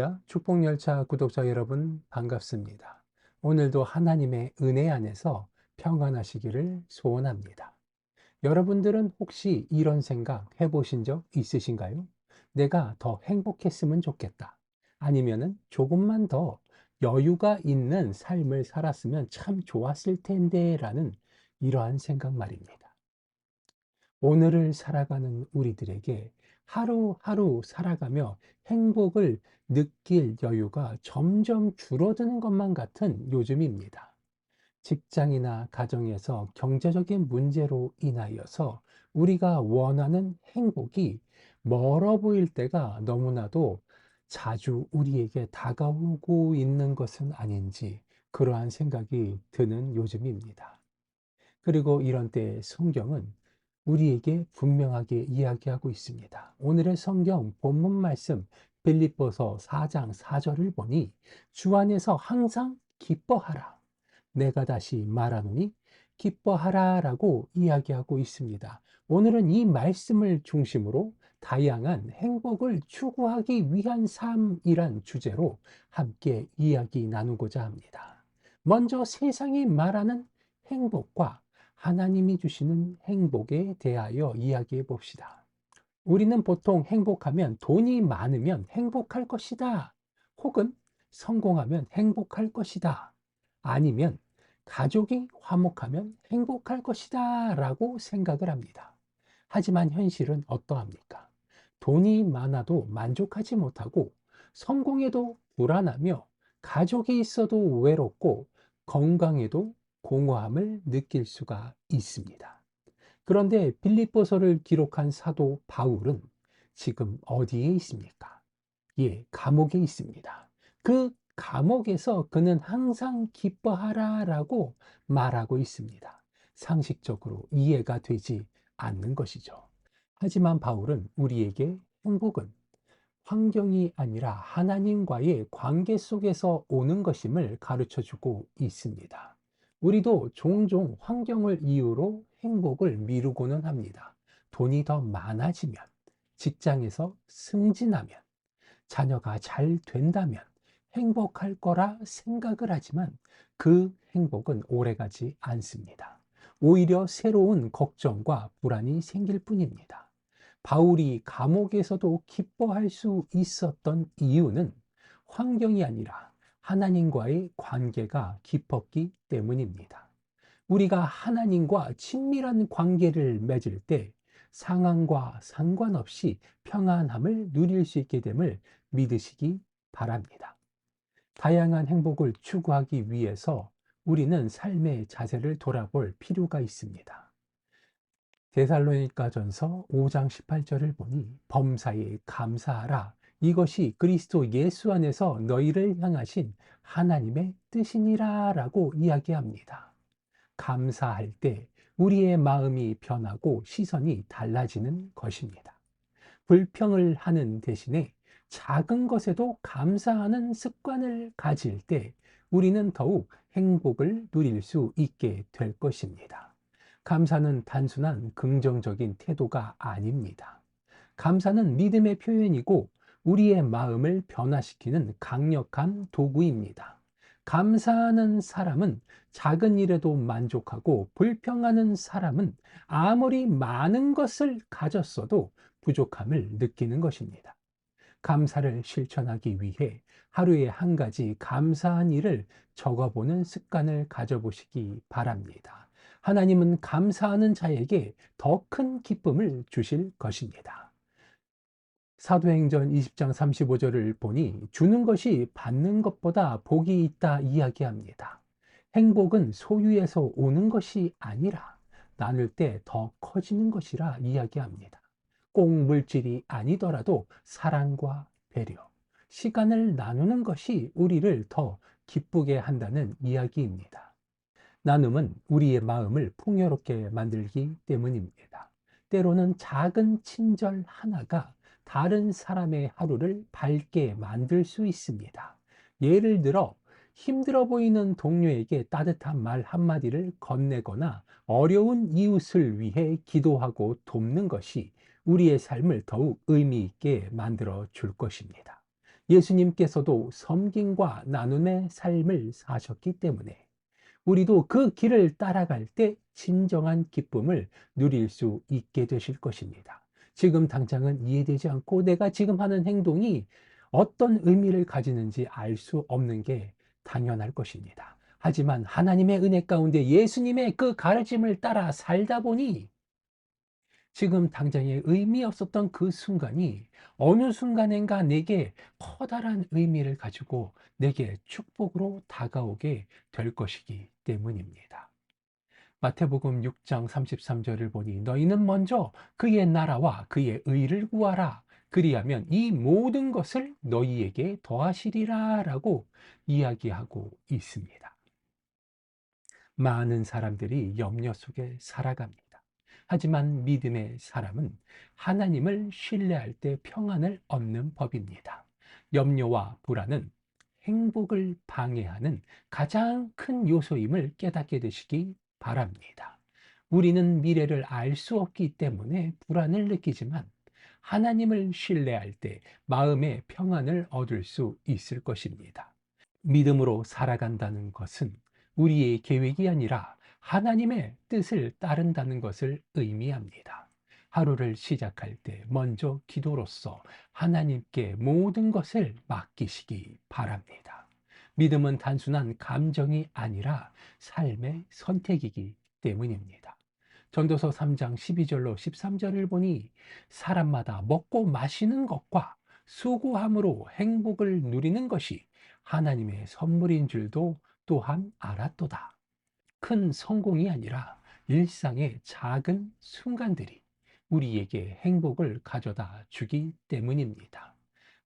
할렐루야, 축복열차 구독자 여러분 반갑습니다. 오늘도 하나님의 은혜 안에서 평안하시기를 소원합니다. 여러분들은 혹시 이런 생각 해보신 적 있으신가요? 내가 더 행복했으면 좋겠다. 아니면은 조금만 더 여유가 있는 삶을 살았으면 참 좋았을 텐데 라는 이러한 생각 말입니다. 오늘을 살아가는 우리들에게 하루하루 살아가며 행복을 느낄 여유가 점점 줄어드는 것만 같은 요즘입니다. 직장이나 가정에서 경제적인 문제로 인하여서 우리가 원하는 행복이 멀어 보일 때가 너무나도 자주 우리에게 다가오고 있는 것은 아닌지 그러한 생각이 드는 요즘입니다. 그리고 이런 때 성경은 우리에게 분명하게 이야기하고 있습니다. 오늘의 성경 본문 말씀 빌립보서 4장 4절을 보니 주 안에서 항상 기뻐하라. 내가 다시 말하노니 기뻐하라라고 이야기하고 있습니다. 오늘은 이 말씀을 중심으로 다양한 행복을 추구하기 위한 삶이란 주제로 함께 이야기 나누고자 합니다. 먼저 세상이 말하는 행복과 하나님이 주시는 행복에 대하여 이야기해 봅시다. 우리는 보통 행복하면 돈이 많으면 행복할 것이다. 혹은 성공하면 행복할 것이다. 아니면 가족이 화목하면 행복할 것이다. 라고 생각을 합니다. 하지만 현실은 어떠합니까? 돈이 많아도 만족하지 못하고 성공해도 불안하며 가족이 있어도 외롭고 건강에도 공허함을 느낄 수가 있습니다. 그런데 빌립보서를 기록한 사도 바울은 지금 어디에 있습니까? 예, 감옥에 있습니다. 그 감옥에서 그는 항상 기뻐하라라고 말하고 있습니다. 상식적으로 이해가 되지 않는 것이죠. 하지만 바울은 우리에게 행복은 환경이 아니라 하나님과의 관계 속에서 오는 것임을 가르쳐 주고 있습니다. 우리도 종종 환경을 이유로 행복을 미루고는 합니다. 돈이 더 많아지면, 직장에서 승진하면, 자녀가 잘 된다면 행복할 거라 생각을 하지만 그 행복은 오래가지 않습니다. 오히려 새로운 걱정과 불안이 생길 뿐입니다. 바울이 감옥에서도 기뻐할 수 있었던 이유는 환경이 아니라 하나님과의 관계가 깊었기 때문입니다. 우리가 하나님과 친밀한 관계를 맺을 때 상황과 상관없이 평안함을 누릴 수 있게 됨을 믿으시기 바랍니다. 다양한 행복을 추구하기 위해서 우리는 삶의 자세를 돌아볼 필요가 있습니다. 데살로니가전서 5장 18절을 보니 범사에 감사하라. 이것이 그리스도 예수 안에서 너희를 향하신 하나님의 뜻이니라라고 이야기합니다. 감사할 때 우리의 마음이 변하고 시선이 달라지는 것입니다. 불평을 하는 대신에 작은 것에도 감사하는 습관을 가질 때 우리는 더욱 행복을 누릴 수 있게 될 것입니다. 감사는 단순한 긍정적인 태도가 아닙니다. 감사는 믿음의 표현이고 우리의 마음을 변화시키는 강력한 도구입니다. 감사하는 사람은 작은 일에도 만족하고 불평하는 사람은 아무리 많은 것을 가졌어도 부족함을 느끼는 것입니다. 감사를 실천하기 위해 하루에 한 가지 감사한 일을 적어보는 습관을 가져보시기 바랍니다. 하나님은 감사하는 자에게 더 큰 기쁨을 주실 것입니다. 사도행전 20장 35절을 보니 주는 것이 받는 것보다 복이 있다 이야기합니다. 행복은 소유에서 오는 것이 아니라 나눌 때 더 커지는 것이라 이야기합니다. 꼭 물질이 아니더라도 사랑과 배려, 시간을 나누는 것이 우리를 더 기쁘게 한다는 이야기입니다. 나눔은 우리의 마음을 풍요롭게 만들기 때문입니다. 때로는 작은 친절 하나가 다른 사람의 하루를 밝게 만들 수 있습니다. 예를 들어, 힘들어 보이는 동료에게 따뜻한 말 한마디를 건네거나 어려운 이웃을 위해 기도하고 돕는 것이 우리의 삶을 더욱 의미 있게 만들어 줄 것입니다. 예수님께서도 섬김과 나눔의 삶을 사셨기 때문에 우리도 그 길을 따라갈 때 진정한 기쁨을 누릴 수 있게 되실 것입니다. 지금 당장은 이해되지 않고 내가 지금 하는 행동이 어떤 의미를 가지는지 알 수 없는 게 당연할 것입니다. 하지만 하나님의 은혜 가운데 예수님의 그 가르침을 따라 살다 보니 지금 당장에 의미 없었던 그 순간이 어느 순간인가 내게 커다란 의미를 가지고 내게 축복으로 다가오게 될 것이기 때문입니다. 마태복음 6장 33절을 보니 너희는 먼저 그의 나라와 그의 의를 구하라. 그리하면 이 모든 것을 너희에게 더하시리라 라고 이야기하고 있습니다. 많은 사람들이 염려 속에 살아갑니다. 하지만 믿음의 사람은 하나님을 신뢰할 때 평안을 얻는 법입니다. 염려와 불안은 행복을 방해하는 가장 큰 요소임을 깨닫게 되시기 바랍니다. 우리는 미래를 알 수 없기 때문에 불안을 느끼지만 하나님을 신뢰할 때 마음의 평안을 얻을 수 있을 것입니다. 믿음으로 살아간다는 것은 우리의 계획이 아니라 하나님의 뜻을 따른다는 것을 의미합니다. 하루를 시작할 때 먼저 기도로써 하나님께 모든 것을 맡기시기 바랍니다. 믿음은 단순한 감정이 아니라 삶의 선택이기 때문입니다. 전도서 3장 12절로 13절을 보니 사람마다 먹고 마시는 것과 수고함으로 행복을 누리는 것이 하나님의 선물인 줄도 또한 알았도다. 큰 성공이 아니라 일상의 작은 순간들이 우리에게 행복을 가져다 주기 때문입니다.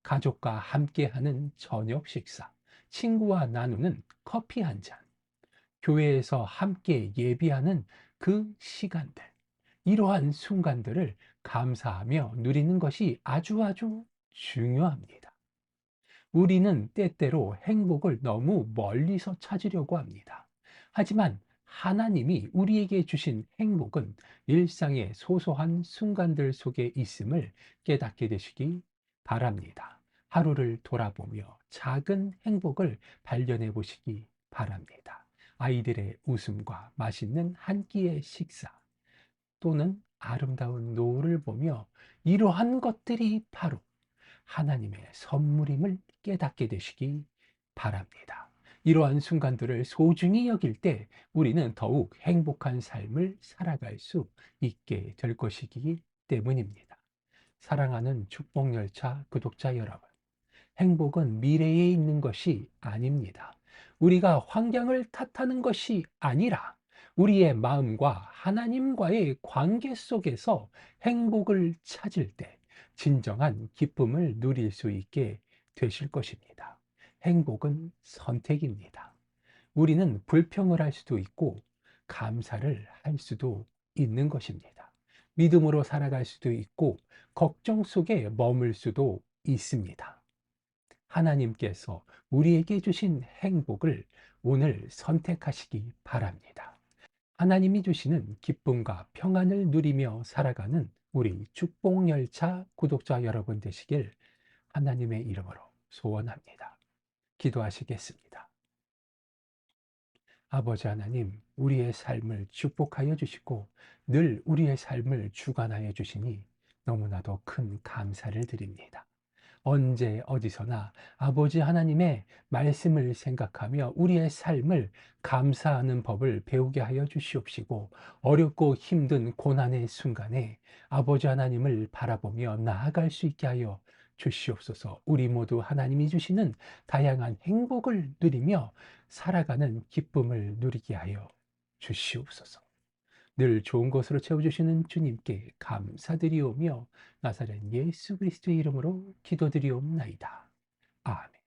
가족과 함께하는 저녁 식사, 친구와 나누는 커피 한 잔, 교회에서 함께 예비하는 그 시간들, 이러한 순간들을 감사하며 누리는 것이 아주 중요합니다. 우리는 때때로 행복을 너무 멀리서 찾으려고 합니다. 하지만 하나님이 우리에게 주신 행복은 일상의 소소한 순간들 속에 있음을 깨닫게 되시기 바랍니다. 하루를 돌아보며 작은 행복을 발견해 보시기 바랍니다. 아이들의 웃음과 맛있는 한 끼의 식사 또는 아름다운 노을을 보며 이러한 것들이 바로 하나님의 선물임을 깨닫게 되시기 바랍니다. 이러한 순간들을 소중히 여길 때 우리는 더욱 행복한 삶을 살아갈 수 있게 될 것이기 때문입니다. 사랑하는 축복열차 구독자 여러분, 행복은 미래에 있는 것이 아닙니다. 우리가 환경을 탓하는 것이 아니라 우리의 마음과 하나님과의 관계 속에서 행복을 찾을 때 진정한 기쁨을 누릴 수 있게 되실 것입니다. 행복은 선택입니다. 우리는 불평을 할 수도 있고 감사를 할 수도 있는 것입니다. 믿음으로 살아갈 수도 있고 걱정 속에 머물 수도 있습니다. 하나님께서 우리에게 주신 행복을 오늘 선택하시기 바랍니다. 하나님이 주시는 기쁨과 평안을 누리며 살아가는 우리 축복열차 구독자 여러분 되시길 하나님의 이름으로 소원합니다. 기도하시겠습니다. 아버지 하나님, 우리의 삶을 축복하여 주시고 늘 우리의 삶을 주관하여 주시니 너무나도 큰 감사를 드립니다. 언제 어디서나 아버지 하나님의 말씀을 생각하며 우리의 삶을 감사하는 법을 배우게 하여 주시옵시고 어렵고 힘든 고난의 순간에 아버지 하나님을 바라보며 나아갈 수 있게 하여 주시옵소서. 우리 모두 하나님이 주시는 다양한 행복을 누리며 살아가는 기쁨을 누리게 하여 주시옵소서. 늘 좋은 것으로 채워주시는 주님께 감사드리오며 나사렛 예수 그리스도의 이름으로 기도드리옵나이다. 아멘.